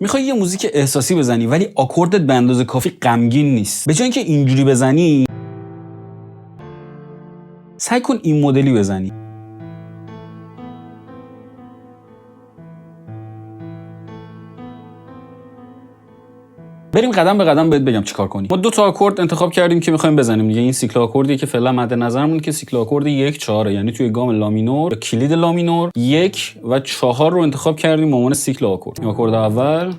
میخوای یه موزیک احساسی بزنی ولی آکوردت به اندازه کافی غمگین نیست. به جای اینکه اینجوری بزنی، سعی کن این مدلی بزنی. بریم قدم به قدم بهت بگم چیکار کنی. ما 2 تا آکورد انتخاب کردیم که می‌خوایم بزنیم دیگه. این سیکل آکوردیه که فعلا مد نظرمون که سیکل آکورد 1 4، یعنی توی گام لا مینور، کلید لا مینور 1 و 4 رو انتخاب کردیم به عنوان سیکل آکورد. این آکورد اول،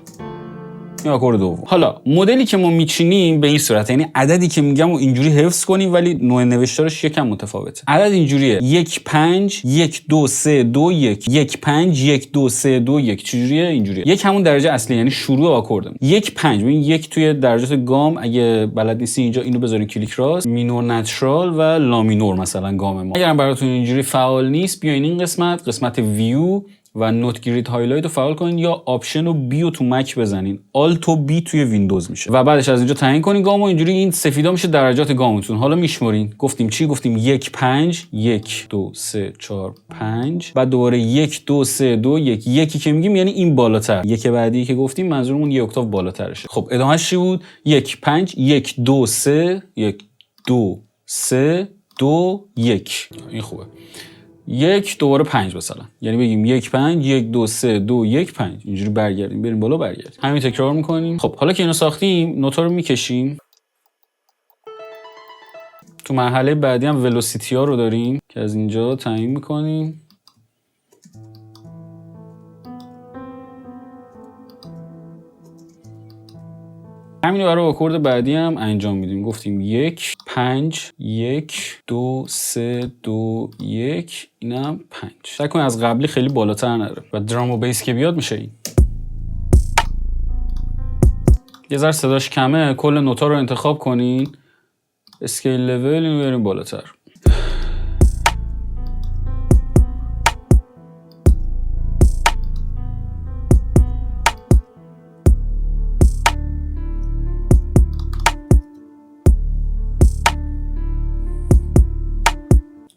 این آکورد دوم. حالا مدلی که ما میچینیم به این صورت، یعنی عددی که میگم و اینجوری حفظ کنیم ولی نوع نوشتارش یکم متفاوته. عدد اینجوریه: 1 5 1 2 3 2 1 1 5 1 2 3 2 1. چجوریه؟ اینجوریه. یک همون درجه اصلی، یعنی شروع آکوردمون. 1 5. ببین یک توی درجات گام، اگه بلد نیستی اینجا اینو بذارین کلیک راست، مینور نچرال و لا مینور مثلا گام ما. اگر براتون اینجوری فعال نیست، بیاین این قسمت ویو و نوت گرید هایلایت رو فعال کنین یا آپشن و بی رو تو مک بزنین. آلت و بی توی ویندوز میشه و بعدش از اینجا تعیین کنین گام و اینجوری این سفیدا میشه درجات گامتون. حالا میشمرین. گفتیم چی؟ گفتیم 1 5 1 2 3 4 5، بعد دوباره 1 2 3 2 1. یکی که میگیم یعنی این بالاتر. یک بعدی که گفتیم منظورمون یه اکتاف بالاترشه. خب ادامهش چی بود؟ 1 5 1 2 3 1 2 3 2 1. این خوبه. 1 دوباره 5 مثلا، یعنی بگیم 1 5 1 2 3 2 1 5. اینجوری برگردیم، بریم بالا برگردیم، همین تکرار میکنیم. خب حالا که اینو ساختیم، نوتا رو میکشیم. تو مرحله بعدی هم ولوسیتی ها رو داریم که از اینجا تعیین میکنیم. همین رو برای آکورد بعدی هم انجام میدیم. گفتیم 1 5 1 2 3 2 1، اینم 5. سعی کنید از قبلی خیلی بالاتر نره و درام و بیس که بیاد میشه این. یه ذره صداش کمه، کل نوتا رو انتخاب کنین، اسکیل لول اینو بیاریم بالاتر.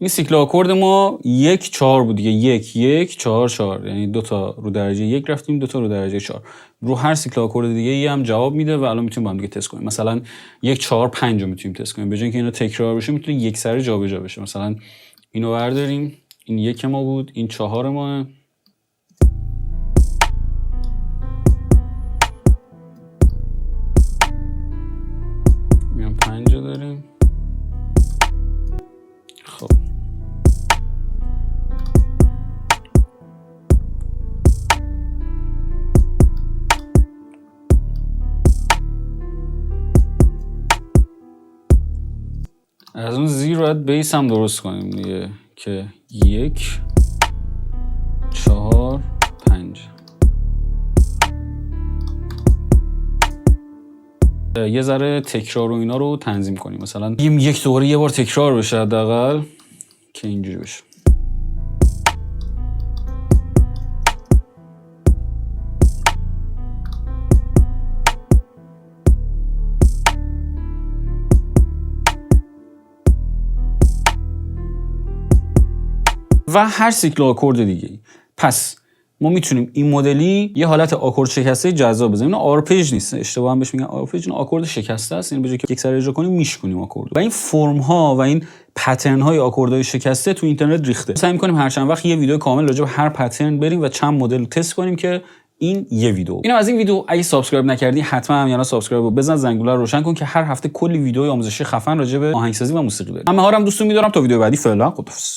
این سیکل آکورد ما 1 4 بود دیگه. 1 1 4 4، یعنی 2 تا رو درجه 1 رفتیم، 2 تا رو درجه 4. رو هر سیکل آکورد دیگه ای هم جواب میده و الان میتونیم با هم دیگه تست کنیم. مثلا 1 4 5 رو میتونیم تست کنیم. به جای اینکه اینا تکرار بشه میتونه یک سره جابجا بشه. مثلا اینو برداریم، این 1 ما بود، این 4 ما. میام 5 داریم. خب از اون زیر باید بیس هم درست کنیم دیگه که 1 4 5. یه ذره تکرار و اینا رو تنظیم کنیم. مثلا بگیم 1 دوباره یه بار تکرار بشه حداقل که اینجوری بشه. و هر سیکل آکورد دیگه. پس ما میتونیم این مدلی یه حالت آکورد شکسته جذاب بزنیم. اینا آرپیج نیست، اشتباه هم بهش میگن آرپیج، این آکورد شکسته است. این به جای که یک سر اجرا کنیم میشکنیم آکورد. و این فرم ها و این پترن های آکوردهای شکسته تو اینترنت ریخته. سعی می‌کنیم هر چند وقت یه ویدیو کامل راجع به هر پترن بریم و چند مدل تست کنیم که این یه ویدیو. اینم از این ویدیو. اگه سابسکرایب نکردی حتما همین سابسکرایب رو بزن، زنگوله رو روشن کن که هر هفته کلی ویدیو آموزشی خفن راجع به آهنگسازی و موسیقی داریم. من مهارم دوستون می‌دارم. تا ویدیو بعدی فعلا خداحافظ.